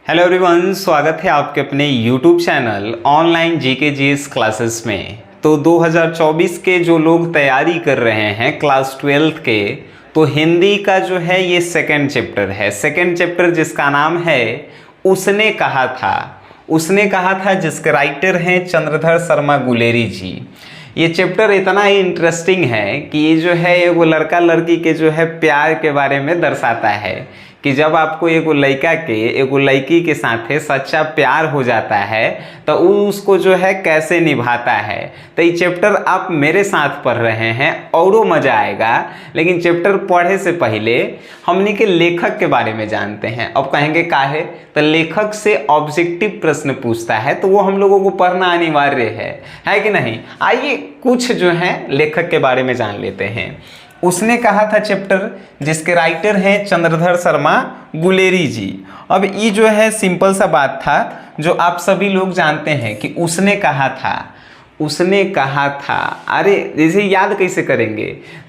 Hello everyone, स्वागत है आपके अपने YouTube channel online GK GS classes में। तो 2024 के जो लोग तैयारी कर रहे हैं क्लास 12 के, तो हिंदी का जो है ये सेकंड चैप्टर है। सेकंड चैप्टर जिसका नाम है उसने कहा था। उसने कहा था जिसके राइटर हैं चंद्रधर शर्मा गुलेरी जी। ये चैप्टर इतना ही इंटरेस्टिंग है कि ये जो है एगो लड़का लड़की के जो है प्यार के बारे में दर्शाता है कि जब आपको एगो लड़का के एगो लड़की के साथ सच्चा प्यार हो जाता है तो उसको जो है कैसे निभाता है। तो ये चैप्टर आप मेरे साथ पढ़ रहे हैं और मज़ा आएगा। लेकिन चैप्टर पढ़े से पहले हमने के लेखक के बारे में जानते हैं। अब कहेंगे काहे, तो लेखक से ऑब्जेक्टिव प्रश्न पूछता है तो वो हम लोगों को पढ़ना अनिवार्य है कि नहीं। आइए कुछ जो है लेखक के बारे में जान लेते हैं। उसने कहा था चैप्टर जिसके राइटर हैं चंद्रधर शर्मा गुलेरी जी। अब ये जो है सिंपल सा बात था जो आप सभी लोग जानते हैं कि उसने कहा था। उसने कहा था, अरे जैसे याद कैसे करेंगे,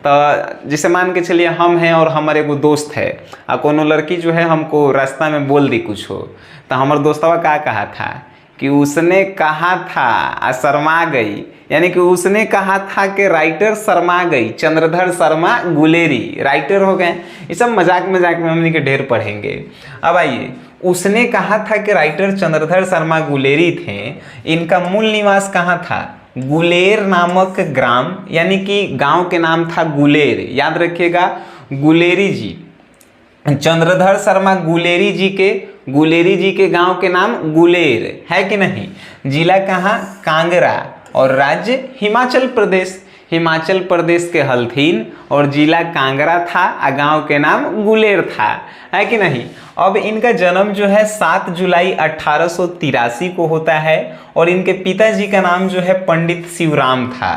तो जैसे मान के चलिए हम हैं और हमारे एगो दोस्त है और कोनो लड़की जो है हमको रास्ता में बोल दी कुछ हो, तो हमारे दोस्तवा क्या कहा था कि उसने कहा था आ शर्मा गई, यानी कि उसने कहा था कि राइटर शर्मा गई, चंद्रधर शर्मा गुलेरी राइटर हो गए। ये सब मजाक मजाक में हमने के ढेर पढ़ेंगे। अब आइए, उसने कहा था कि राइटर चंद्रधर शर्मा गुलेरी थे। इनका मूल निवास कहाँ था? गुलेर नामक ग्राम, यानी कि गांव के नाम था गुलेर। याद रखिएगा, गुलेरी जी, चंद्रधर शर्मा गुलेरी जी के गांव के नाम गुलेर है कि नहीं। जिला कहाँ? कांगड़ा, और राज्य हिमाचल प्रदेश के हल्थीन, और जिला कांगड़ा था और गांव के नाम गुलेर था, है कि नहीं। अब इनका जन्म जो है 7 जुलाई 1883 को होता है और इनके पिताजी का नाम जो है पंडित शिवराम था।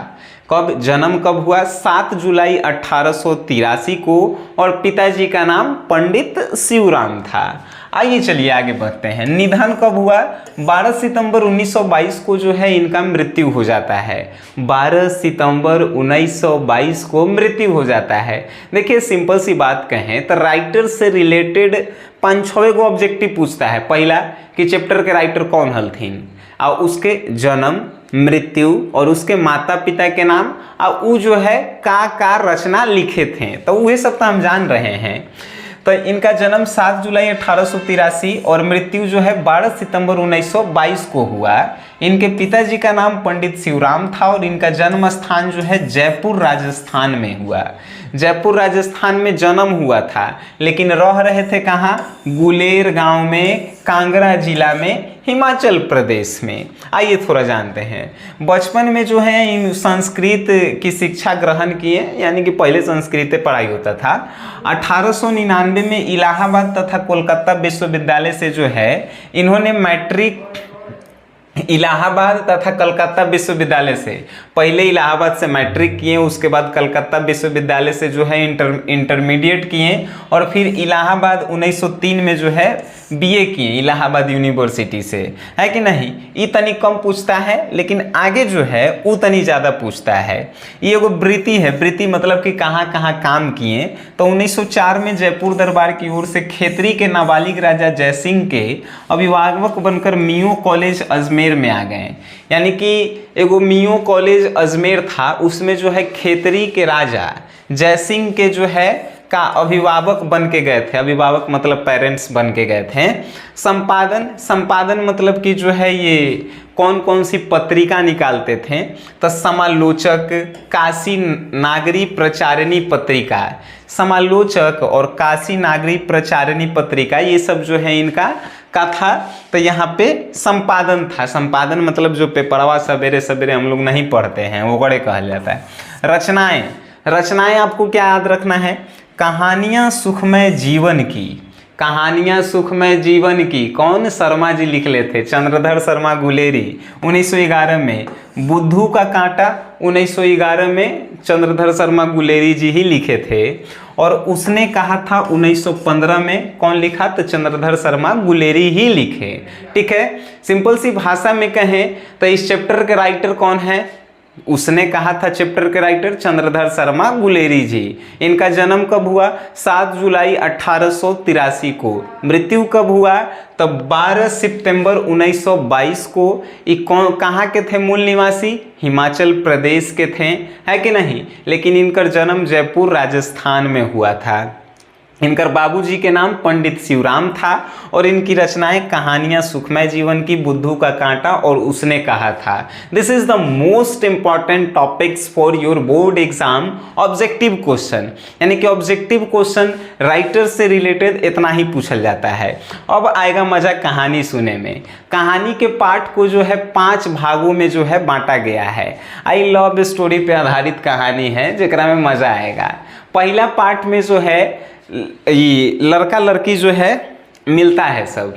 कब जन्म कब हुआ? 7 जुलाई 1883 को, और पिताजी का नाम पंडित शिवराम था। आइए चलिए आगे बढ़ते हैं। निधन कब हुआ? 12 सितंबर 1922 को जो है इनका मृत्यु हो जाता है। 12 सितंबर 1922 को मृत्यु हो जाता है। देखिए सिंपल सी बात कहें तो राइटर से रिलेटेड 5-6 गो ऑब्जेक्टिव पूछता है। पहला कि चैप्टर के राइटर कौन हलथिन, और उसके जन्म, मृत्यु और उसके माता पिता के नाम, और वो जो है का रचना लिखे थे, तो वह सब तो हम जान रहे हैं। तो इनका जन्म 7 जुलाई 1883 और मृत्यु जो है 12 सितंबर 1922 को हुआ। इनके पिताजी का नाम पंडित शिवराम था और इनका जन्म स्थान जो है जयपुर राजस्थान में हुआ। जयपुर राजस्थान में जन्म हुआ था, लेकिन रह रहे थे कहाँ? गुलेर गांव में, कांगड़ा जिला में, हिमाचल प्रदेश में। आइए थोड़ा जानते हैं। बचपन में जो है इन संस्कृत की शिक्षा ग्रहण किए, यानी कि पहले संस्कृत पढ़ाई होता था। 1899 में इलाहाबाद तथा कोलकाता विश्वविद्यालय से जो है इन्होंने मैट्रिक, इलाहाबाद तथा कलकत्ता विश्वविद्यालय से, पहले इलाहाबाद से मैट्रिक किए, उसके बाद कलकत्ता विश्वविद्यालय से जो है इंटरमीडिएट किए, और फिर इलाहाबाद 1903 में जो है बीए किए इलाहाबाद यूनिवर्सिटी से, है कि नहीं। ये तनी कम पूछता है, लेकिन आगे जो है वो तनी ज़्यादा पूछता है। ये एगो वृत्ति है, वृत्ति मतलब कि कहाँ कहाँ काम किए। तो 1904 में जयपुर दरबार की ओर से खेतरी के नाबालिग राजा जयसिंह के अभिभावक बनकर मियो कॉलेज अजमेर में आ गए। यानी कि एगो मियो कॉलेज अजमेर था, उसमें जो है खेतरी के राजा जयसिंह के जो है का अभिभावक बन के गए थे। अभिभावक मतलब पेरेंट्स बन के गए थे। संपादन मतलब कि जो है ये कौन कौन सी पत्रिका निकालते थे, तो समालोचक, काशी नागरी प्रचारिणी पत्रिका, समालोचक और काशी नागरी प्रचारिणी पत्रिका, ये सब जो है इनका का था। तो यहाँ पे संपादन था। संपादन मतलब जो पेपरवा सवेरे सवेरे हम लोग नहीं पढ़ते हैं, वो बड़े कहा जाता है। रचनाएं आपको क्या याद रखना है? कहानियाँ सुखमय जीवन की, कहानियाँ सुखमय जीवन की कौन? शर्मा जी लिख लेते, चंद्रधर शर्मा गुलेरी 1911 में। बुद्धू का कांटा 1911 में चंद्रधर शर्मा गुलेरी जी ही लिखे थे। और उसने कहा था 1915 में, कौन लिखा? तो चंद्रधर शर्मा गुलेरी ही लिखे। ठीक है, सिंपल सी भाषा में कहें तो इस चैप्टर के राइटर कौन है? उसने कहा था चैप्टर के राइटर चंद्रधर शर्मा गुलेरी जी। इनका जन्म कब हुआ? 7 जुलाई 1883 को। मृत्यु कब हुआ? तब 12 सितंबर 1922 को। ये कहाँ के थे मूल निवासी? हिमाचल प्रदेश के थे, है कि नहीं? लेकिन इनका जन्म जयपुर राजस्थान में हुआ था। इनकर बाबूजी के नाम पंडित शिवराम था और इनकी रचनाएं कहानियां सुखमय जीवन की, बुद्धू का कांटा और उसने कहा था। This is the most important topics for your board exam objective question, यानी कि ऑब्जेक्टिव क्वेश्चन राइटर से रिलेटेड इतना ही पूछल जाता है। अब आएगा मजा कहानी सुने में। कहानी के पार्ट को जो है 5 भागों में जो है बांटा गया है। आई लव स्टोरी पे आधारित कहानी है जेकरा में मजा आएगा। पहला पार्ट में जो है ये लड़का लड़की जो है मिलता है सब,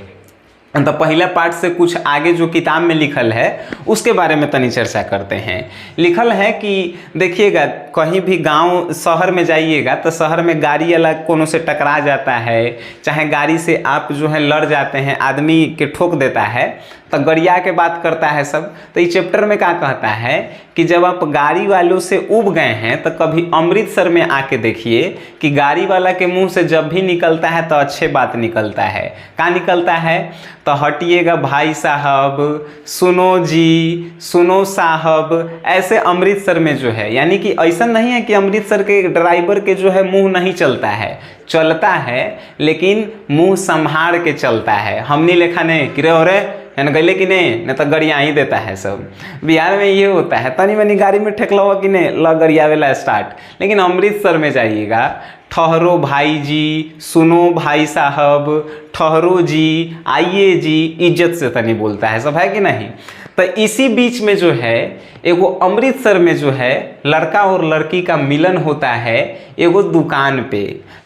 तो पहला पार्ट से कुछ आगे जो किताब में लिखल है उसके बारे में तनी चर्चा करते हैं। लिखल है कि देखिएगा, कहीं भी गांव शहर में जाइएगा तो शहर में गाड़ी अलग कोनो से टकरा जाता है, चाहे गाड़ी से आप जो है लड़ जाते हैं, आदमी के ठोक देता है तो गरिया के बात करता है सब। तो इस चैप्टर में क्या कहता है कि जब आप गाड़ी वालों से उब गए हैं तो कभी अमृतसर में आके देखिए कि गाड़ी वाला के मुंह से जब भी निकलता है तो अच्छे बात निकलता है। क्या निकलता है? तो हटिएगा भाई साहब, सुनो जी, सुनो साहब, ऐसे अमृतसर में जो है, यानी कि ऐसा नहीं है कि अमृतसर के ड्राइवर के जो है मुंह नहीं चलता है, चलता है लेकिन मुंह संभाल के चलता है। हमने लिखा नहीं कि रे हो रे है गले कि नहीं तो गरिया ही देता है सब। बिहार में ये होता है, तनी मनी गाड़ी में ठेकला हुआ कि नहीं ल गरियावेला स्टार्ट। लेकिन अमृतसर में जाइएगा, ठहरो भाई जी, सुनो भाई साहब, ठहरो जी, आइए जी, इज्जत से तनी बोलता है सब, है कि नहीं? तो इसी बीच में जो है एगो अमृतसर में जो है लड़का और लड़की का मिलन होता है एगो दुकान पे।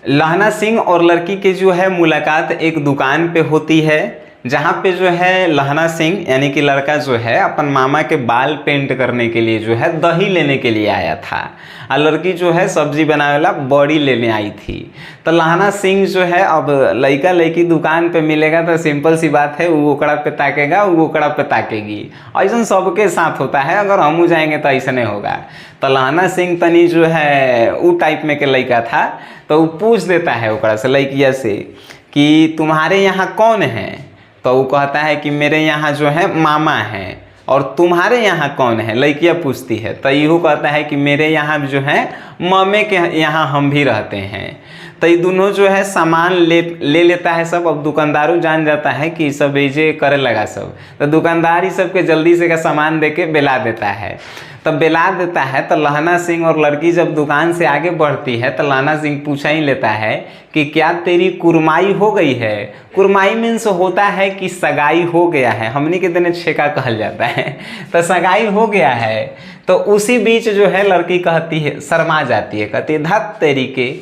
लहना सिंह और लड़की के जो है मुलाकात एक दुकान पे होती है, जहाँ पे जो है लहना सिंह यानी कि लड़का जो है अपन मामा के बाल पेंट करने के लिए जो है दही लेने के लिए आया था और लड़की जो है सब्जी बनाने वाला बड़ी लेने आई थी। तो लहना सिंह जो है, अब लड़का लड़की दुकान पे मिलेगा तो सिंपल सी बात है, वो ओकड़ा पे ताकेगा, वो ओकड़ा पे ताकेगी। ऐसा सबके साथ होता है, अगर हम जाएंगे तो ऐसा नहीं होगा। तो लहना सिंह तनी जो है वो टाइप में के लड़का था, तो वो पूछ देता है ओकड़ा से, लड़किया से, कि तुम्हारे यहाँ कौन है? तो वो कहता है कि मेरे यहाँ जो है मामा हैं। और तुम्हारे यहाँ कौन है? लड़कियाँ पूछती है। तो यूँ कहता है कि मेरे यहाँ जो है मामे के यहाँ हम भी रहते हैं। तो ये दोनों जो है सामान ले लेता है सब। अब दुकानदारू जान जाता है कि सब ये करे लगा सब, तो दुकानदार ही सबके जल्दी से का सामान दे के बेला देता है। तब बेला देता है तो लहना सिंह और लड़की जब दुकान से आगे बढ़ती है तो लहना सिंह पूछा ही लेता है कि क्या तेरी कुरमाई हो गई है? कुरमाई मीन्स होता है कि सगाई हो गया है, हमने के दिन छेका कहल जाता है, तो सगाई हो गया है। तो उसी बीच जो है लड़की कहती है, शर्मा जाती है, कहती है धत तेरी के।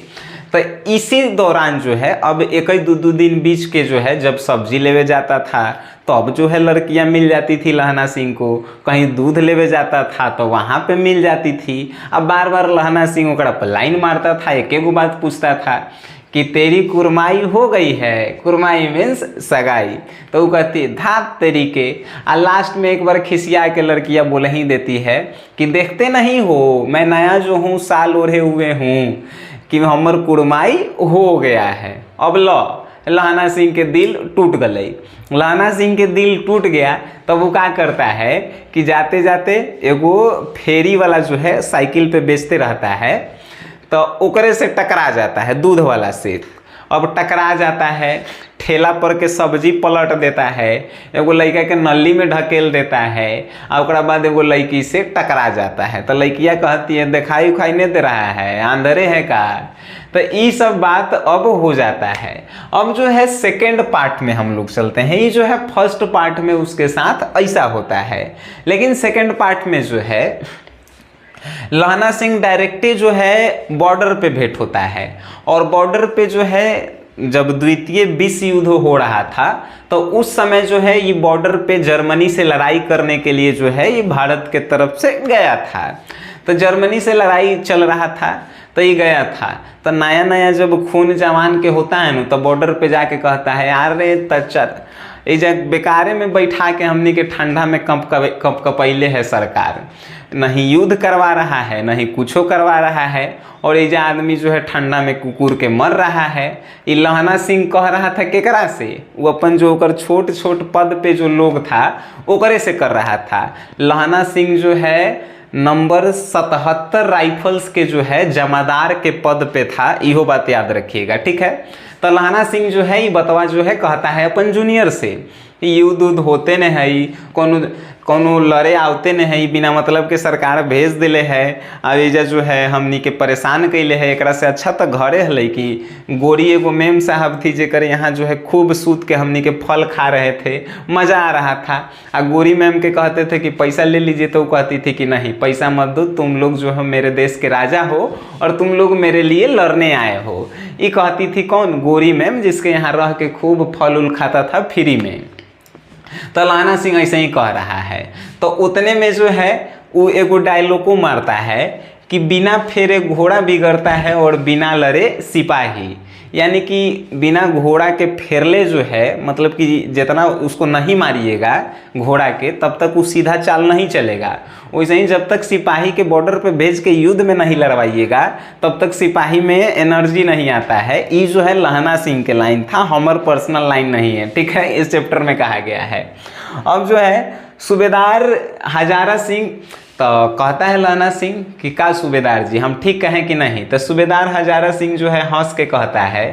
तो इसी दौरान जो है अब एक ही दो दिन बीच के जो है जब सब्जी लेवे जाता था तो अब जो है लड़कियां मिल जाती थी लहना सिंह को, कहीं दूध लेवे जाता था तो वहाँ पे मिल जाती थी। अब बार बार लहना सिंह ओकरा पर लाइन मारता था, एक एगो बात पूछता था कि तेरी कुरमाई हो गई है? कुरमाई मीन्स सगाई। तो वो कहती है धात तेरी के। और लास्ट में एक बार खिसिया के लड़कियां बोल ही देती है कि देखते नहीं हो मैं नया जो हूँ साल ओढ़े हुए हूँ कि हमर कुरमाई हो गया है। अब लहना सिंह के दिल टूट गई। लहना सिंह के दिल टूट गया तो वो क्या करता है कि जाते जाते एगो फेरी वाला जो है साइकिल पे बेचते रहता है, तो ओकरे से टकरा जाता है, दूध वाला से। अब टकरा जाता है, ठेला पर के सब्जी पलट देता है, एगो लड़का के नली में ढकेल देता है, और ओकरा बाद एगो लड़की से टकरा जाता है। तो लड़कियाँ कहती है दिखाई उखाई नहीं दे रहा है, आंधरे है का? तो ये सब बात अब हो जाता है। अब जो है सेकेंड पार्ट में हम लोग चलते हैं। ये जो है फर्स्ट पार्ट में उसके साथ ऐसा होता है, लेकिन सेकेंड पार्ट में जो है लहना सिंह डायरेक्टली जो है बॉर्डर पे भेंट होता है। और बॉर्डर पे जो है जब द्वितीय विश्व युद्ध हो रहा था तो उस समय जो है ये बॉर्डर पे जर्मनी से लड़ाई करने के लिए जो है ये भारत के तरफ से गया था। तो जर्मनी से लड़ाई चल रहा था, तो ये गया था। तो नया नया जब खून जवान के होता है ना, तो बॉर्डर पे जाके कहता है यार रे तचर ये बेकारे में बैठा के हमनी के ठंडा में कप कपैले है सरकार, नहीं युद्ध करवा रहा है नहीं कुछो करवा रहा है, और ये जो आदमी जो है ठंडा में कुकुर के मर रहा है। ये लहना सिंह कह रहा था केकरा से, वो अपन जो ओकर छोट छोट पद पे जो लोग था ओकरे से कर रहा था। लहना सिंह जो है नंबर 77 राइफल्स के जो है जमादार के पद पे था, इहो बात याद रखिएगा, ठीक है। तो लहना सिंह जो है ये बतवा जो है कहता है अपन जूनियर से युद्ध उद्ध होते न है, कोनो लड़े आवते न है, बिना मतलब के सरकार भेज दिले है, अब एजा जो है हमनी के परेशान कैले है। एकरा से अच्छा तो घरे हल कि गोरी एगो मेम साहब थी जेकर यहाँ जो है खूब सूत के हमनी के फल खा रहे थे, मज़ा आ रहा था। आ गोरी मैम के कहते थे कि पैसा ले लीजिए, तो वो कहती थी कि नहीं पैसा मत दो, तुम लोग जो है मेरे देश के राजा हो और तुम लोग मेरे लिए लड़ने आए हो। ये कहती थी कौन, गोरी मैम, जिसके यहाँ रह के खूब फल उल खाता था फ्री में। तो लहना सिंह ऐसे ही कह रहा है। तो उतने में जो है वो एगो डायलॉग को मारता है कि बिना फेरे घोड़ा बिगड़ता है और बिना लड़े सिपाही, यानी कि बिना घोड़ा के फेरले जो है, मतलब कि जितना उसको नहीं मारिएगा घोड़ा के तब तक वो सीधा चाल नहीं चलेगा। वैसे ही जब तक सिपाही के बॉर्डर पे भेज के युद्ध में नहीं लड़वाइएगा तब तक सिपाही में एनर्जी नहीं आता है। ये जो है लहना सिंह के लाइन था, हमार पर्सनल लाइन नहीं है, ठीक है, इस चैप्टर में कहा गया है। अब जो है सूबेदार हजारा सिंह, तो कहता है लहना सिंह कि का सूबेदार जी हम ठीक कहें कि नहीं। तो सूबेदार हजारा सिंह जो है हंस के कहता है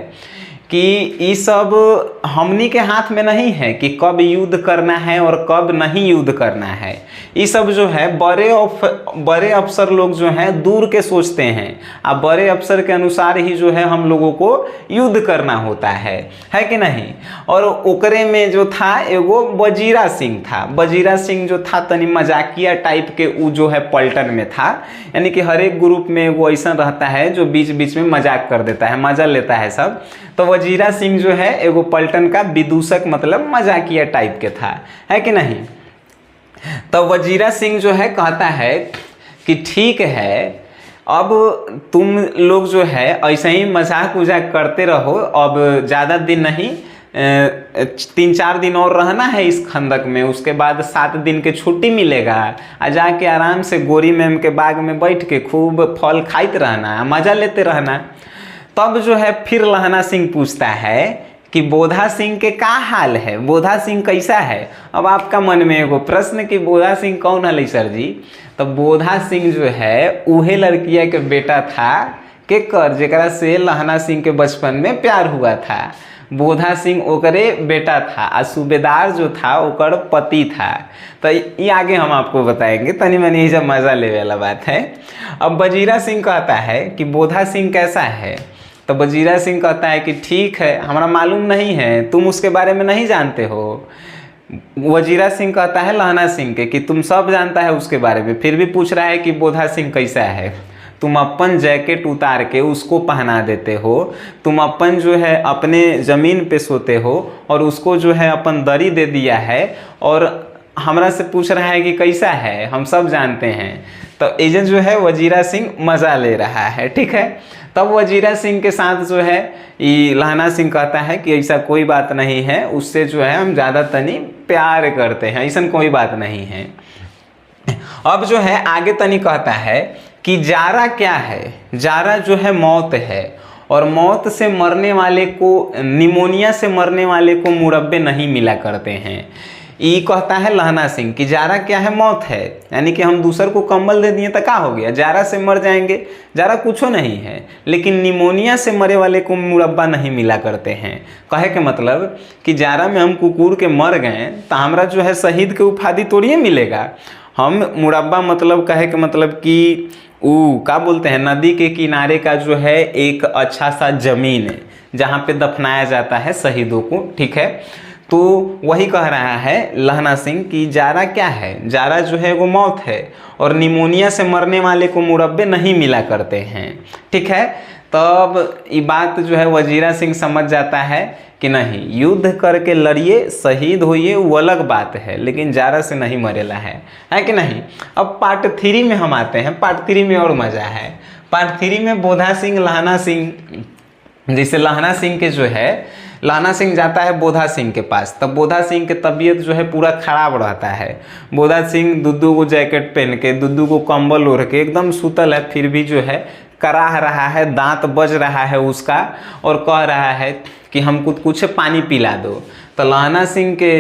कि ये सब हमनी के हाथ में नहीं है कि कब युद्ध करना है और कब नहीं युद्ध करना है। ये सब जो है बड़े अफसर लोग जो हैं दूर के सोचते हैं, अब बड़े अफसर के अनुसार ही जो है हम लोगों को युद्ध करना होता है कि नहीं। और ओकरे में जो था एगो वजीरा सिंह था। वजीरा सिंह जो था तनी मजाकिया टाइप के वो जो है पलटन में था, यानी कि हर एक ग्रुप में वो ऐसा रहता है जो बीच बीच में मजाक कर देता है, मजा लेता है सब। तो वजीरा सिंह जो है एगो पलटन का विदूषक मतलब मजाकिया टाइप के था, है कि नहीं। तो वजीरा सिंह जो है कहता है कि ठीक है, अब तुम लोग जो है ऐसे ही मजाक उजाक करते रहो, अब ज़्यादा दिन नहीं 3-4 दिन और रहना है इस खंदक में, उसके बाद 7 दिन के छुट्टी मिलेगा, आ जाके आराम से गोरी मैम के बाग में बैठ के खूब फल खाते रहना, मज़ा लेते रहना। तब जो है फिर लहना सिंह पूछता है कि बोधा सिंह के का हाल है, बोधा सिंह कैसा है। अब आपका मन में एगो प्रश्न कि बोधा सिंह कौन है सर जी। तो बोधा सिंह जो है उहे लड़किया के बेटा था के कर जेकरा से लहना सिंह के बचपन में प्यार हुआ था। बोधा सिंह ओकरे बेटा था, आ सूबेदार जो था ओकर पति था। तो ये आगे हम आपको बताएंगे, तनी मनी जब मज़ा ले वाला बात है। अब वजीरा सिंह कहता है कि बोधा सिंह कैसा है। तो वजीरा सिंह कहता है कि ठीक है, हमारा मालूम नहीं है, तुम उसके बारे में नहीं जानते हो। वजीरा सिंह कहता है लहना सिंह के कि तुम सब जानता है उसके बारे में, फिर भी पूछ रहा है कि बोधा सिंह कैसा है। तुम अपन जैकेट उतार के उसको पहना देते हो, तुम अपन जो है अपने ज़मीन पे सोते हो और उसको जो है अपन दरी दे दिया है, और हमरा से पूछ रहा है कि कैसा है, हम सब जानते हैं। तो एजेंट जो है वजीरा सिंह मज़ा ले रहा है, ठीक है। तब वजीरा सिंह के साथ जो है ये लहना सिंह कहता है कि ऐसा कोई बात नहीं है, उससे जो है हम ज़्यादा तनी प्यार करते हैं, ऐसा कोई बात नहीं है। अब जो है आगे तनी कहता है कि जारा क्या है, जारा जो है मौत है, और मौत से मरने वाले को, निमोनिया से मरने वाले को मुरब्बे नहीं मिला करते हैं। ये कहता है लहना सिंह कि जारा क्या है, मौत है, यानी कि हम दूसर को कंबल दे दिए तो क्या हो गया, जारा से मर जाएंगे, जारा कुछ नहीं है। लेकिन निमोनिया से मरे वाले को मुरब्बा नहीं मिला करते हैं। कहे के मतलब कि जारा में हम कुकुर के मर गए तो हमारा जो है शहीद के उपाधि तोड़िए मिलेगा। हम मुरब्बा मतलब कहे के मतलब कि क्या बोलते हैं, नदी के किनारे का जो है एक अच्छा सा ज़मीन है जहाँ पे दफनाया जाता है शहीदों को, ठीक है। तो वही कह रहा है लहना सिंह कि जारा क्या है, जारा जो है वो मौत है, और निमोनिया से मरने वाले को मुरब्बे नहीं मिला करते हैं, ठीक है। तब ये बात जो है वजीरा सिंह समझ जाता है कि नहीं, युद्ध करके लड़िए, शहीद होइए, वो अलग बात है, लेकिन जारा से नहीं मरेला है कि नहीं। अब पार्ट 3 में हम आते हैं, पार्ट 3 में और मज़ा है। पार्ट 3 में बोधा सिंह लहना सिंह, जैसे लहना सिंह के जो है, लहना सिंह जाता है बोधा सिंह के पास, तब बोधा सिंह की तबीयत जो है पूरा खराब रहता है। बोधा सिंह दुद्दू को जैकेट पहन के, दुद्दू को कंबल ओढ़ के एकदम सुतल है, फिर भी जो है कराह रहा है, दांत बज रहा है उसका, और कह रहा है कि हमको कुछ पानी पिला दो। तो लहना सिंह के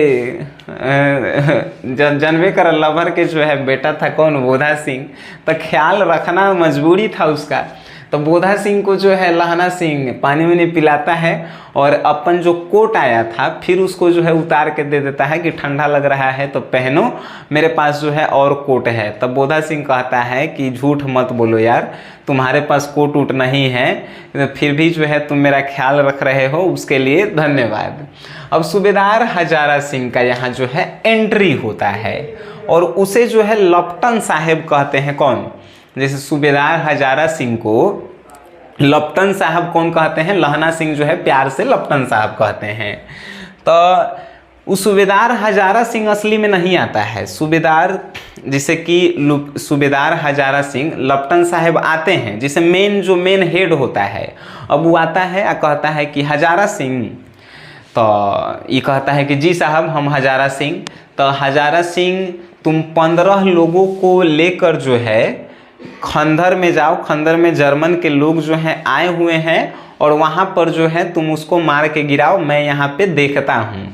जनवे कर लवर के जो है बेटा था कौन, बोधा सिंह, तो ख्याल रखना मजबूरी था उसका। तो बोधा सिंह को जो है लहना सिंह पानी वानी पिलाता है, और अपन जो कोट आया था फिर उसको जो है उतार के दे देता है कि ठंडा लग रहा है तो पहनो, मेरे पास जो है और कोट है। तब बोधा सिंह कहता है कि झूठ मत बोलो यार, तुम्हारे पास कोट उट नहीं है, फिर भी जो है तुम मेरा ख्याल रख रहे हो, उसके लिए धन्यवाद। अब सूबेदार हजारा सिंह का यहाँ जो है एंट्री होता है, और उसे जो है लपटन साहेब कहते हैं। कौन, जैसे सूबेदार हजारा सिंह को लपटन साहब कौन कहते हैं, लहना सिंह जो है प्यार से लपटन साहब कहते हैं। तो उस सूबेदार हजारा सिंह असली में नहीं आता है। सूबेदार जिसे कि सूबेदार हजारा सिंह लपटन साहब आते हैं, जिसे मेन हेड होता है, अब वो आता है और कहता है कि हजारा सिंह, तो ये कहता है कि जी साहब हम हजारा सिंह। तो हजारा सिंह तुम 15 लोगों को लेकर जो है खंदर में जाओ, खंदर में जर्मन के लोग जो हैं आए हुए हैं, और वहाँ पर जो है तुम उसको मार के गिराओ, मैं यहाँ पे देखता हूँ।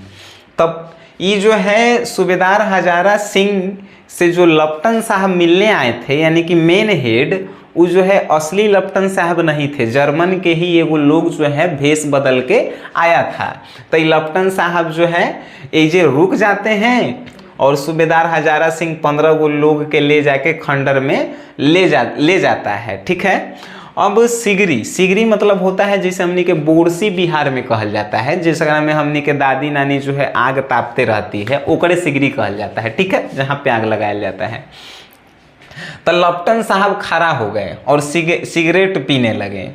तब ये जो है सूबेदार हजारा सिंह से जो लपटन साहब मिलने आए थे, यानी कि मेन हेड, वो जो है असली लपटन साहब नहीं थे, जर्मन के ही ये वो लोग जो है भेष बदल के आया था। तो ये लपटन साहब जो है ये रुक जाते हैं, और सूबेदार हजारा सिंह 15 गो लोग के ले जाके खंडर में ले जाता है। ठीक है। अब सिगरी मतलब होता है जिसे हमनी के बोरसी बिहार में कहल जाता है, जिसका में हमनी के दादी नानी जो है आग तापते रहती है, ओकरे सिगरी कहल जाता है। ठीक है, जहाँ पे आग लगाया जाता है। तो लपटन साहब खड़ा हो गए और सिगरेट पीने लगे।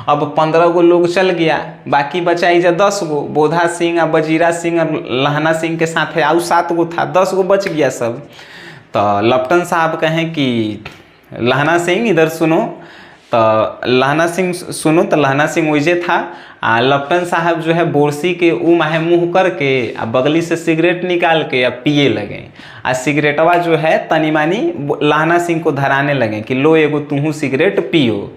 अब 15 गो लोग चल गया, बाकी बचा इजा 10 गो, बोधा सिंह और बजीरा सिंह और लहना सिंह के साथ है, आउ 7 गो था, 10 गो बच गया सब। तो लपटन साहब कहें कि लहना सिंह इधर सुनो, तो लहना सिंह सुनो, तो लहना सिंह वैसे था। लपटन साहब जो है बोरसी के माहे मुँह करके आ बगली से सिगरेट निकाल के पिए लगे, आ सिगरेटवा जो है तनी मानी लहना सिंह को धराने लगे कि लो एगो तुहू सिगरेट पियो।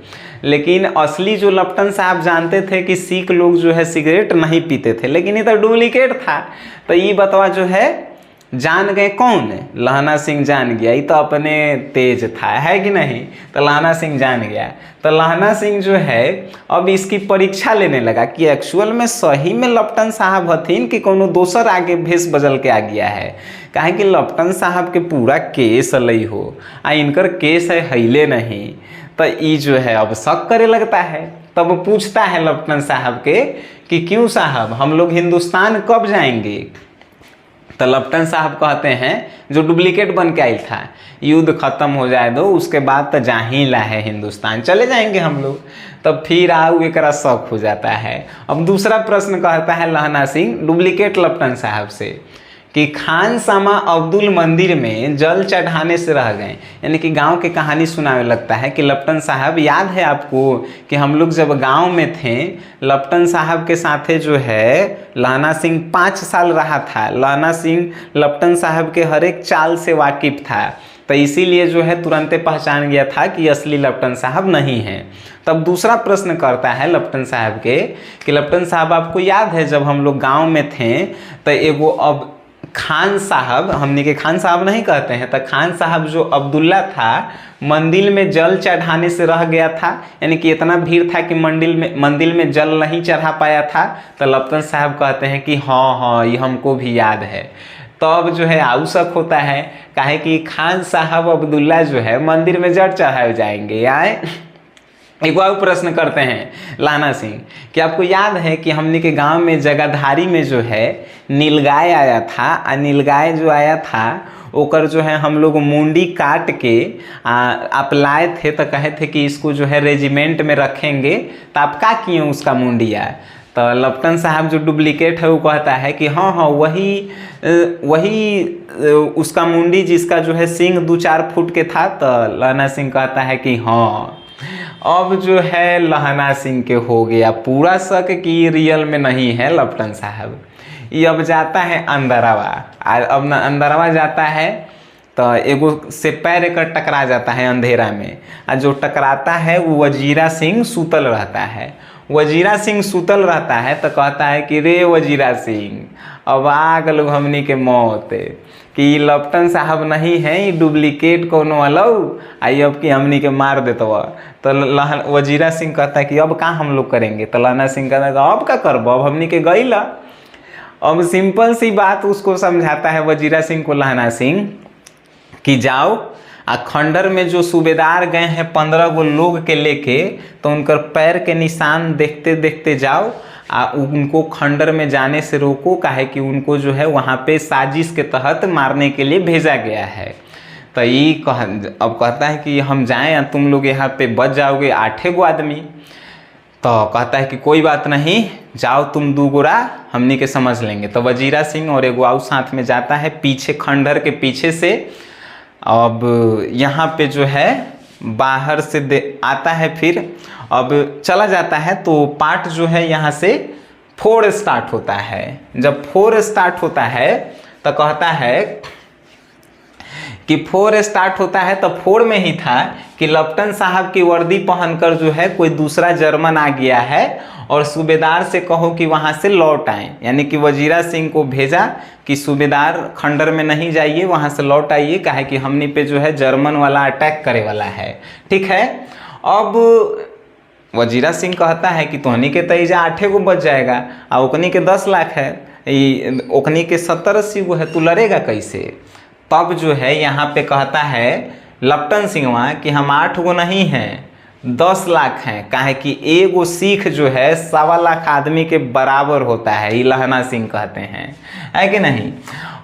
लेकिन असली जो लपटन साहब जानते थे कि सिख लोग जो है सिगरेट नहीं पीते थे, लेकिन ये तो डुप्लीकेट था। तो ये बतवा जो है जान गए कौन, लहना सिंह जान गया, ये तो अपने तेज था, है कि नहीं। तो लहना सिंह जान गया। तो लहना सिंह जो है अब इसकी परीक्षा लेने लगा कि एक्चुअल में सही में लपटन साहब हथिन कि कोनो दोसर आगे भेष बदल के आ गया है। काहे कि लपटन साहब के पूरा केस अलई हो, आ इनकर केस है हिले नहीं। तो ये जो है अब शक करे लगता है। तब पूछता है लपटन साहब के कि क्यों साहब, हम लोग हिंदुस्तान कब जाएंगे। तो लपटन साहब कहते हैं जो डुप्लीकेट बन के आई था, युद्ध खत्म हो जाए दो, उसके बाद तो जा ही ला है हिंदुस्तान, चले जाएंगे हम लोग। तब फिर आओ एक शक हो जाता है। अब दूसरा प्रश्न कहता है लहना सिंह डुप्लीकेट लपटन साहब से कि खान सामा अब्दुल मंदिर में जल चढ़ाने से रह गए, यानी कि गांव की कहानी सुनाने लगता है कि लपटन साहब, याद है आपको कि हम लोग जब गांव में थे, लपटन साहब के साथे जो है लहना सिंह 5 साल रहा था। लहना सिंह लपटन साहब के हर एक चाल से वाकिफ था, तो इसीलिए जो है तुरंते पहचान गया था कि असली लपटन साहब नहीं है। तब दूसरा प्रश्न करता है लपटन साहब के कि लपटन साहब आपको याद है जब हम लोग गाँव में थे तो एगो अब खान साहब, हमने के खान साहब नहीं कहते हैं, तो खान साहब जो अब्दुल्ला था मंदिर में जल चढ़ाने से रह गया था, यानी कि इतना भीड़ था कि मंदिर में जल नहीं चढ़ा पाया था। तो लपटन साहब कहते हैं कि हाँ ये हमको भी याद है। तो अब जो है आवश्यक होता है, काहे कि खान साहब अब्दुल्ला जो है मंदिर में जल चढ़ाए जाएंगे। आए एक और प्रश्न करते हैं लहना सिंह कि आपको याद है कि हमने के गांव में जगाधारी में जो है नीलगाय आया था, और नीलगाय जो आया था ओकर जो है हम लोग मुंडी काट के आप लाए थे, तो कहे थे कि इसको जो है रेजिमेंट में रखेंगे, तो आप क्या किए उसका मुंडिया। तो लपटन साहब जो डुप्लीकेट है वो कहता है कि हाँ वही उसका मुंडी जिसका जो है सिंग 2-4 फुट के था। तो लहना सिंह कहता है कि हाँ। अब जो है लहना सिंह के हो गया पूरा शक कि रियल में नहीं है लपटन साहब। ये अब जाता है अंदरवा, अब ना अंदरवा जाता है तो एगो से पैर एकर टकरा जाता है अंधेरा में, और जो टकराता है वो वजीरा सिंह सुतल रहता है। वजीरा सिंह सुतल रहता है तो कहता है कि रे वजीरा सिंह अब आ गलो हमनी के मौत, कि लपटन साहब नहीं है, ये डुप्लीकेट कोनो अलऊ आई अब कि हमनी के मार देतवा। तो वजीरा सिंह कहता है कि अब का हम लोग करेंगे। तो लहना सिंह कहता है अब का करब, अब हमनी के गईला। अब सिंपल सी बात उसको समझाता है वजीरा सिंह को लहना सिंह कि जाओ आ खंडर में जो सूबेदार गए हैं 15 गो लोग के लेके, तो उनकर पैर के निशान देखते देखते जाओ आ उनको खंडर में जाने से रोको, काहे कि उनको जो है वहाँ पे साजिश के तहत मारने के लिए भेजा गया है। तो ये अब कहता है कि हम जाएं, तुम लोग यहाँ पे बच जाओगे 8 गो आदमी। तो कहता है कि कोई बात नहीं, जाओ तुम 2 गोरा हमनी के समझ लेंगे। तो वजीरा सिंह और एगो आउ साथ में जाता है पीछे, खंडर के पीछे से। अब यहाँ पे जो है बाहर से आता है, फिर अब चला जाता है तो पार्ट जो है यहाँ से 4 स्टार्ट होता है। जब 4 स्टार्ट होता है तो कहता है कि 4 स्टार्ट होता है तो 4 में ही था कि लपटन साहब की वर्दी पहनकर जो है कोई दूसरा जर्मन आ गया है और सूबेदार से कहो कि वहाँ से लौट आए, यानी कि वजीरा सिंह को भेजा कि सूबेदार खंडर में नहीं जाइए, वहाँ से लौट आइए, काहे कि हमनी पे जो है जर्मन वाला अटैक करे वाला है। ठीक है। अब वजीरा सिंह कहता है कि तोहनी के तईजा 8 गो बच जाएगा और ओकनी के 10 लाख है, ओकनी के 70-80 गो है, तू लड़ेगा कैसे। तब जो है यहाँ पे कहता है लपटन सिंहवा कि हम 8 गो नहीं हैं, 10 लाख हैं, काहे कि एगो सिख जो है 1.25 लाख आदमी के बराबर होता है, ये लहना सिंह कहते हैं, है कि नहीं।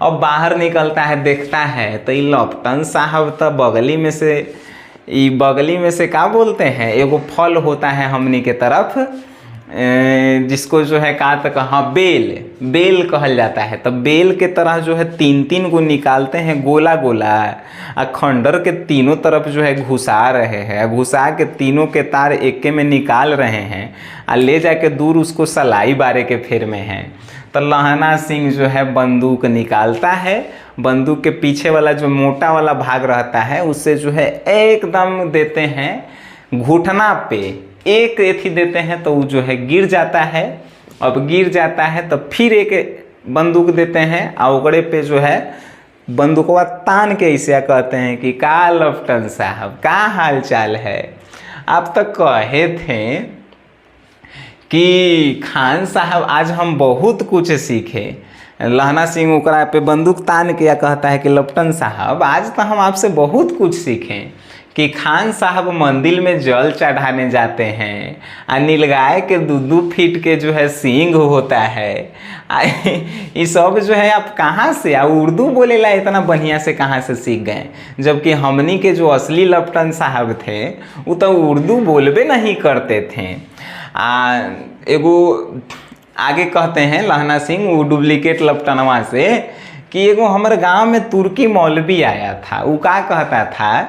अब बाहर निकलता है, देखता है तो ये लपटन साहब तो बगली में से क्या बोलते हैं, एगो फल होता है हमनी के तरफ, जिसको जो है कहा तक, हाँ बेल कहल जाता है। तो बेल के तरह जो है 3-3 गो निकालते हैं गोला गोला, और खंडर के तीनों तरफ जो है घुसा रहे हैं, घुसा के तीनों के तार एके में निकाल रहे हैं और ले जाके दूर उसको सलाई बारे के फेर में हैं। तो लहना सिंह जो है बंदूक निकालता है, बंदूक के पीछे वाला जो मोटा वाला भाग रहता है उससे जो है एकदम देते हैं घुटना पे, एक एथी देते हैं तो वो जो है गिर जाता है। अब गिर जाता है तो फिर एक बंदूक देते हैं और ओकरे पे जो है बंदूकवा तान के ऐसे कहते हैं कि का लपटन साहब का हाल चाल है। आप तो कहे थे कि खान साहब आज हम बहुत कुछ सीखे। लहना सिंह ओकरा पे बंदूक तान के कहता है कि लपटन साहब आज तो हम आपसे बहुत कुछ सीखें कि खान साहब मंदिर में जल चढ़ाने जाते हैं, नीलगाय के 2-2 फीट के जो है सींग होता है, ये सब जो है आप कहाँ से उर्दू बोलेला इतना बढ़िया से कहाँ से सीख गए, जबकि हमनी के जो असली लपटन साहब थे वो तो उर्दू बोलबे नहीं करते थे। एगो आगे कहते हैं लहना सिंह वो डुप्लीकेट लपटनवा से कि एगो हमारे गांव में तुर्की मौलवी आया था, वो क्या कहता था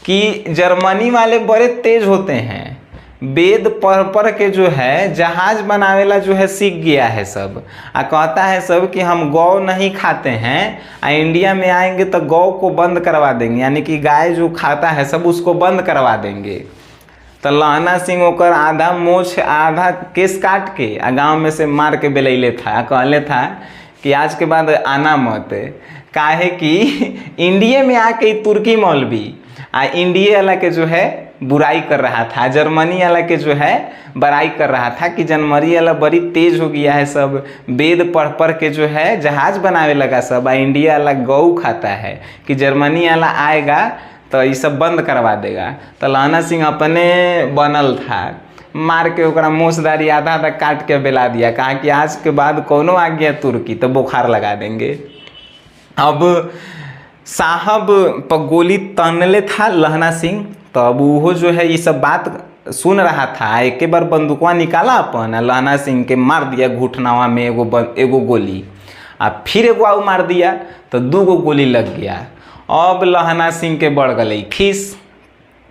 कि जर्मनी वाले बड़े तेज होते हैं, वेद पढ़ के जो है जहाज बनावेला जो है सीख गया है सब, कहता है सब कि हम गौ नहीं खाते हैं, इंडिया में आएंगे तो गौ को बंद करवा देंगे, यानी कि गाय जो खाता है सब उसको बंद करवा देंगे। तो लहना सिंह ओकर आधा मोछ आधा केस काट के गाँव में से मार के बेलैले था, कहले था कि आज के बाद आना मत, काहे कि इंडिया में आके तुर्की मौलवी इंडिया वाला के जो है बुराई कर रहा था, जर्मनी वाला के जो है बड़ाई कर रहा था कि जर्मनी वाला बड़ी तेज हो गया है, सब वेद पढ़ के जो है जहाज बनावे लगा सब, इंडिया वाला गौ खाता है कि जर्मनी वाला आएगा तो ये सब बंद करवा देगा। तो लहना सिंह अपने बनल था, मार के ओकरा मोशदारी आधा आधा काट के बेला दिया, कहा कि आज के बाद कोनो आ गया तुर्की तो बुखार लगा देंगे। अब साहब पर गोली तनले था लहना सिंह, तो अब वो जो है ये सब बात सुन रहा था, एक बार बंदूकवा निकाला अपन लहना सिंह के मार दिया घुटनावा में एगो गोली, फिर एगो आउ मार दिया तो 2 गो गोली लग गया। अब लहना सिंह के बढ़ गई खीस,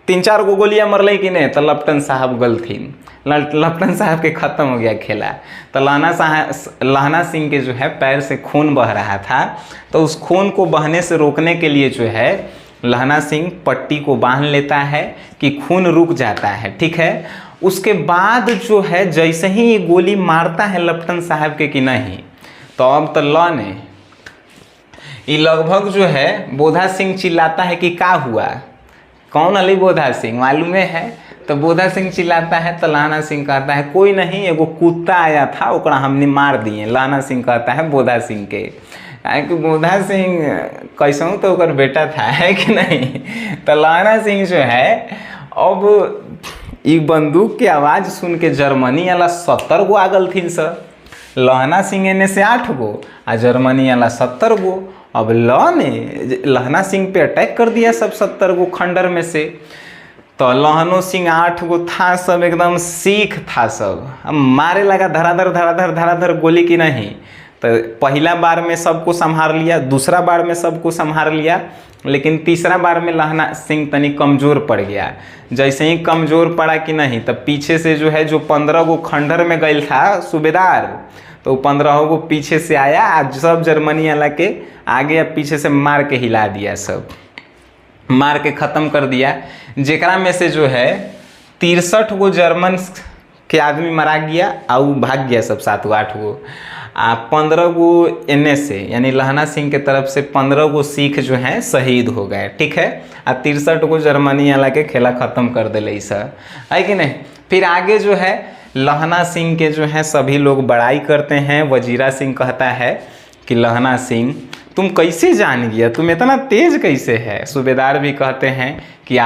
3-4 गो गोलियां मरल कि नहीं, तो लपटन साहब गलथिन, लपटन साहब के ख़त्म हो गया खेला। तो लहना सिंह के जो है पैर से खून बह रहा था, तो उस खून को बहने से रोकने के लिए जो है लहना सिंह पट्टी को बांध लेता है कि खून रुक जाता है, ठीक है। उसके बाद जो है जैसे ही ये गोली मारता है लपटन साहब के कि नहीं, तो अब तो लॉ ने ये लगभग जो है बोधा सिंह चिल्लाता है कि क्या हुआ, कौन अली बोधा सिंह मालूम है। तो बोधा सिंह चिल्लाता है तो लहना सिंह कहता है कोई नहीं, एगो कुत्ता आया था ओकरा हमने मार दिए। लहना सिंह कहता है बोधा सिंह के, कि बोधा सिंह कैसहूँ तो ओकर बेटा था, है कि नहीं। तो लहना सिंह जो है अब ई बंदूक के आवाज़ सुन के जर्मनी वाला 70 गो आ गलथिन सर। लहना सिंह एने से 8 गो आ जर्मनी वाला 70 गो। अब लॉ ने लहना सिंह पे अटैक कर दिया सब 70 गो खंडर में से। तो लहनो सिंह 8 गो था, सब एकदम सीख था सब, अब मारे लगा धराधर गोली की नहीं। तो पहला बार में सबको संभाल लिया, दूसरा बार में सबको संभाल लिया, लेकिन तीसरा बार में लहना सिंह तनी कमज़ोर पड़ गया। जैसे ही कमज़ोर पड़ा कि नहीं, तब पीछे से जो है जो 15 गो खंडर में गई था सूबेदार, तो 15 गो पीछे से आया, आज सब जर्मनी वाला के आगे या पीछे से मार के हिला दिया, सब मार के ख़त्म कर दिया। जेकरा में से जो है 63 गो जर्मन के आदमी मारा गया और भाग गया सब 7 गो 8 गो। 15 गो एने से यानी लहना सिंह के तरफ से 15 गो सिख जो हैं शहीद हो गए, ठीक है। 63 गो जर्मनी वाला के खेला ख़त्म कर दिले सर, है कि नहीं। फिर आगे जो है लहना सिंह के जो है सभी लोग बड़ाई करते हैं। वजीरा सिंह कहता है कि लहना सिंह तुम कैसे जान गया, तुम इतना तेज कैसे है। सूबेदार भी कहते हैं कि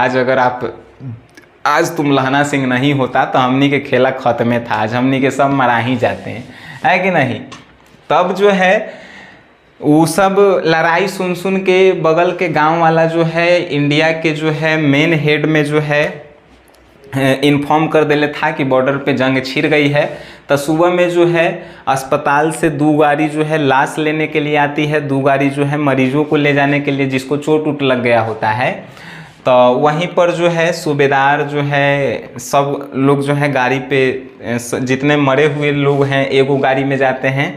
आज तुम लहना सिंह नहीं होता तो हमनी के खेला खत्म था, आज हमनी के सब मरा ही जाते हैं, है कि नहीं। तब जो है वो सब लड़ाई सुन के बगल के गांव वाला जो है इंडिया के जो है मेन हेड में जो है इन्फॉर्म कर देले था कि बॉर्डर पे जंग छिड़ गई है। तो सुबह में जो है अस्पताल से 2 गाड़ी जो है लाश लेने के लिए आती है, 2 गाड़ी जो है मरीजों को ले जाने के लिए जिसको चोट उट लग गया होता है। तो वहीं पर जो है सूबेदार जो है सब लोग जो है गाड़ी पे जितने मरे हुए लोग हैं एगो गाड़ी में जाते हैं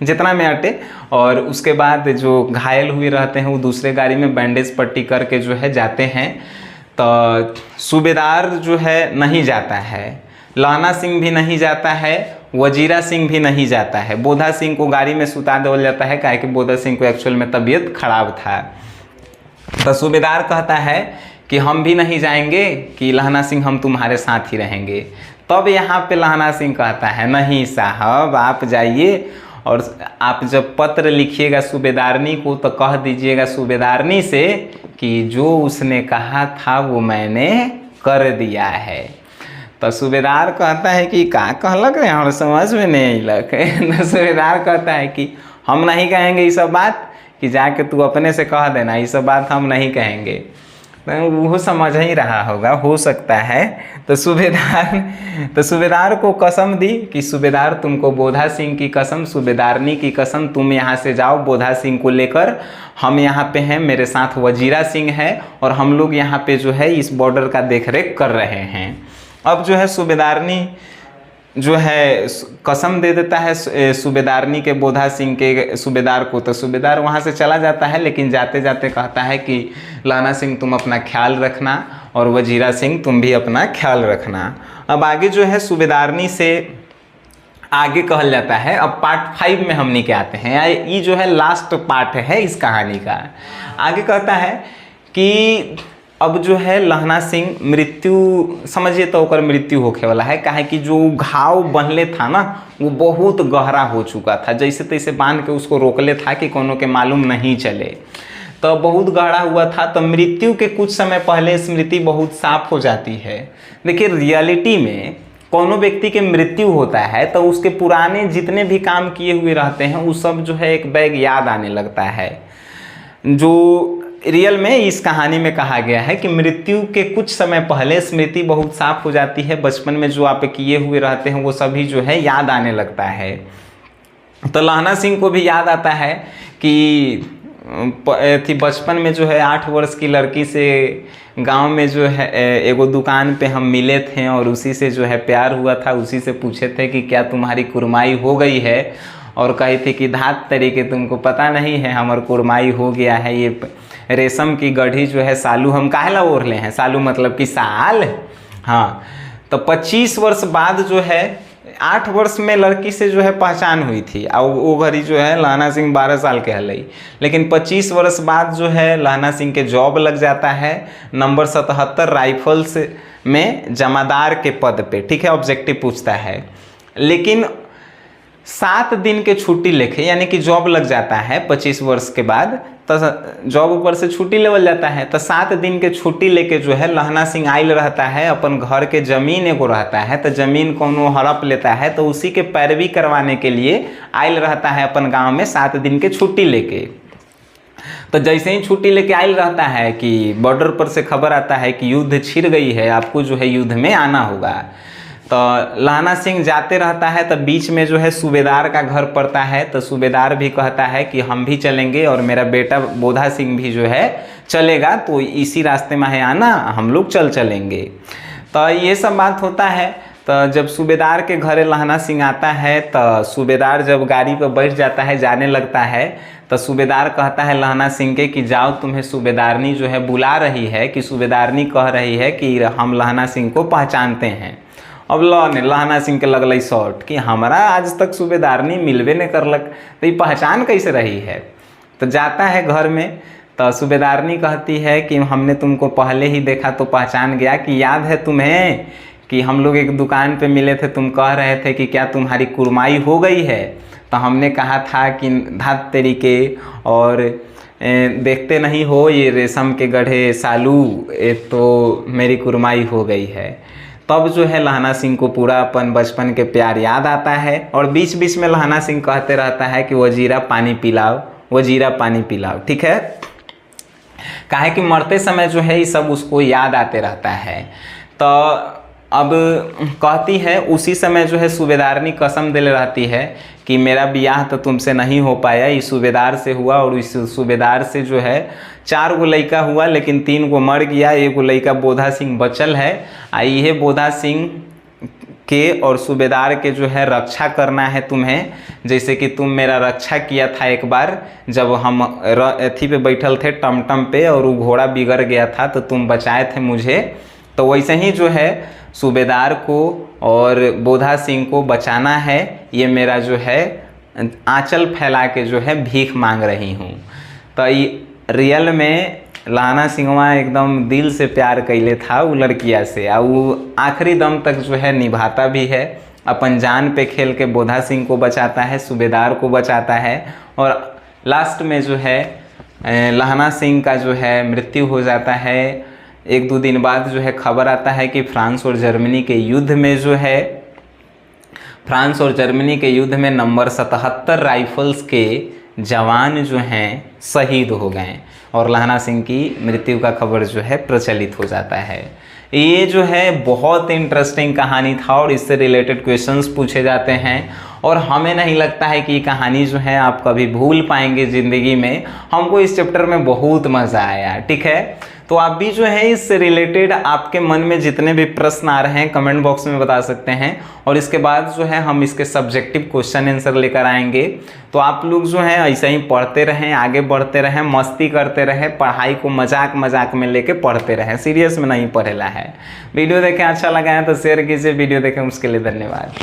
जितना में अटे, और उसके बाद जो घायल हुए रहते हैं वो दूसरे गाड़ी में बैंडेज पट्टी करके जो है जाते हैं। तो सूबेदार जो है नहीं जाता है, लहना सिंह भी नहीं जाता है, वजीरा सिंह भी नहीं जाता है। बोधा सिंह को गाड़ी में सुता दिया जाता है, काहे कि बोधा सिंह को एक्चुअल में तबीयत खराब था। तो सूबेदार कहता है कि हम भी नहीं जाएंगे, कि लहना सिंह हम तुम्हारे साथ ही रहेंगे। तब यहाँ पे लहना सिंह कहता है नहीं साहब आप जाइए, और आप जब पत्र लिखिएगा सूबेदारनी को तो कह दीजिएगा सूबेदारनी से कि जो उसने कहा था वो मैंने कर दिया है। तो सूबेदार कहता है कि का कहलक रे, हम समझ में नहीं अइलक। तो सूबेदार कहता है कि हम नहीं कहेंगे ये सब बात, कि जाके तू अपने से कह देना, ये सब बात हम नहीं कहेंगे। तो वो समझ ही रहा होगा, हो सकता है। तो सूबेदार को कसम दी कि सूबेदार तुमको बोधा सिंह की कसम, सूबेदारनी की कसम, तुम यहाँ से जाओ बोधा सिंह को लेकर, हम यहाँ पे हैं, मेरे साथ वजीरा सिंह है और हम लोग यहाँ पे जो है इस बॉर्डर का देखरेख कर रहे हैं। अब जो है सूबेदारनी जो है कसम दे देता है सूबेदारनी के बोधा सिंह के सूबेदार को। तो सूबेदार वहाँ से चला जाता है, लेकिन जाते जाते कहता है कि लहना सिंह तुम अपना ख्याल रखना और वजीरा सिंह तुम भी अपना ख्याल रखना। अब आगे जो है सूबेदारनी से आगे कहल जाता है। अब पार्ट 5 में हमनी के आते हैं, ये जो है लास्ट पार्ट है इस कहानी का। आगे कहता है कि अब जो है लहना सिंह मृत्यु समझिए तो ओकर मृत्यु होखे वाला है, काहे कि जो घाव बनले था ना वो बहुत गहरा हो चुका था, जैसे तैसे बांध के उसको रोकले था कि कोनो के मालूम नहीं चले, तो बहुत गहरा हुआ था। तो मृत्यु के कुछ समय पहले स्मृति बहुत साफ हो जाती है। देखिए रियलिटी में कोनो व्यक्ति के मृत्यु होता है तो उसके पुराने जितने भी काम किए हुए रहते हैं वो सब जो है एक बैग याद आने लगता है। जो रियल में इस कहानी में कहा गया है कि मृत्यु के कुछ समय पहले स्मृति बहुत साफ हो जाती है, बचपन में जो आप किए हुए रहते हैं वो सभी जो है याद आने लगता है। तो लहना सिंह को भी याद आता है कि थी बचपन में जो है 8 वर्ष की लड़की से गांव में जो है एगो दुकान पे हम मिले थे और उसी से जो है प्यार हुआ था। उसी से पूछे थे कि क्या तुम्हारी कुरमाई हो गई है, और कही थी कि धात तरीके तुमको पता नहीं है हमार कुरमाई हो गया है। ये रेशम की गढ़ी जो है सालू हम काहेला ओढ़ ले हैं, सालू मतलब कि साल। हाँ, तो 25 वर्ष बाद जो है 8 वर्ष में लड़की से जो है पहचान हुई थी, और वो घड़ी जो है लहना सिंह 12 साल के हलई। लेकिन 25 वर्ष बाद जो है लहना सिंह के जॉब लग जाता है नंबर 77 राइफल्स में जमादार के पद पे, ठीक है। ऑब्जेक्टिव पूछता है, लेकिन 7 दिन के छुट्टी लेके, यानी कि जॉब लग जाता है 25 वर्ष के बाद, तो जॉब ऊपर से छुट्टी लेवल जाता है। तो 7 दिन के छुट्टी लेके जो है लहना सिंह आयल रहता है। अपन घर के जमीन एगो रहता है, तो जमीन कोनो हड़प लेता है, तो उसी के पैरवी करवाने के लिए आयल रहता है अपन गांव में 7 दिन के छुट्टी लेके। तो जैसे ही छुट्टी लेके आयल रहता है कि बॉर्डर पर से खबर आता है कि युद्ध छिड़ गई है, आपको जो है युद्ध में आना होगा। तो लहना सिंह जाते रहता है, तो बीच में जो है सूबेदार का घर पड़ता है। तो सूबेदार भी कहता है कि हम भी चलेंगे और मेरा बेटा बोधा सिंह भी जो है चलेगा, तो इसी रास्ते में है आना, हम लोग चलेंगे। तो ये सब बात होता है। तो जब सूबेदार के घरे लहना सिंह आता है, तो सूबेदार जब गाड़ी पर बैठ जाता है, जाने लगता है, तो सूबेदार कहता है लहना सिंह के कि जाओ, तुम्हें सूबेदारनी जो है बुला रही है, कि सूबेदारनी कह रही है कि हम लहना सिंह को पहचानते हैं। अब लहना सिंह के लगल शॉर्ट कि हमारा आज तक सूबेदारनी मिलवे नहीं करलक, तो ये पहचान कैसे रही है। तो जाता है घर में, तो सूबेदारनी कहती है कि हमने तुमको पहले ही देखा तो पहचान गया, कि याद है तुम्हें कि हम लोग एक दुकान पे मिले थे, तुम कह रहे थे कि क्या तुम्हारी कुरमाई हो गई है। तो हमने कहा था कि धात तरीके, और देखते नहीं हो ये रेशम के गढ़े सालू, तो मेरी कुरमाई हो गई है। तब जो है लहना सिंह को पूरा अपन बचपन के प्यार याद आता है, और बीच बीच में लहना सिंह कहते रहता है कि वजीरा पानी पिलाओ, वजीरा पानी पिलाओ, ठीक है। काहे कि मरते समय जो है ये सब उसको याद आते रहता है। तो अब कहती है, उसी समय जो है सूबेदारनी कसम दिले रहती है कि मेरा ब्याह तो तुमसे नहीं हो पाया, इस सूबेदार से हुआ, और इस सूबेदार से जो है 4 गो लड़का हुआ, लेकिन 3 गो मर गया, 1 गो लड़का बोधा सिंह बचल है। ये बोधा सिंह के और सूबेदार के जो है रक्षा करना है तुम्हें, जैसे कि तुम मेरा रक्षा किया था एक बार जब हम अथी पे बैठल थे टमटम पे, और वो घोड़ा बिगड़ गया था, तो तुम बचाए थे मुझे। तो वैसे ही जो है सूबेदार को और बोधा सिंह को बचाना है, ये मेरा जो है आंचल फैला के जो है भीख मांग रही हूँ। तो ये रियल में लहना सिंहवा एकदम दिल से प्यार कैले था वो लड़किया से, और वो आखिरी दम तक जो है निभाता भी है, अपन जान पे खेल के बोधा सिंह को बचाता है, सूबेदार को बचाता है। और लास्ट में जो है लहना सिंह का जो है मृत्यु हो जाता है। 1-2 दिन बाद जो है खबर आता है कि फ्रांस और जर्मनी के युद्ध में जो है, फ्रांस और जर्मनी के युद्ध में नंबर 77 राइफल्स के जवान जो हैं शहीद हो गए, और लहना सिंह की मृत्यु का खबर जो है प्रचलित हो जाता है। ये जो है बहुत इंटरेस्टिंग कहानी था, और इससे रिलेटेड क्वेश्चंस पूछे जाते हैं, और हमें नहीं लगता है कि ये कहानी जो है आप कभी भूल पाएंगे ज़िंदगी में। हमको इस चैप्टर में बहुत मज़ा आया, ठीक है। तो आप भी जो है इससे रिलेटेड आपके मन में जितने भी प्रश्न आ रहे हैं कमेंट बॉक्स में बता सकते हैं, और इसके बाद जो है हम इसके सब्जेक्टिव क्वेश्चन आंसर लेकर आएंगे। तो आप लोग जो है ऐसे ही पढ़ते रहें, आगे बढ़ते रहें, मस्ती करते रहें, पढ़ाई को मजाक मजाक में लेके पढ़ते रहें, सीरियस में नहीं पढ़ेला है। वीडियो देखें अच्छा लगा है तो शेयर कीजिए, वीडियो देखें उसके लिए धन्यवाद।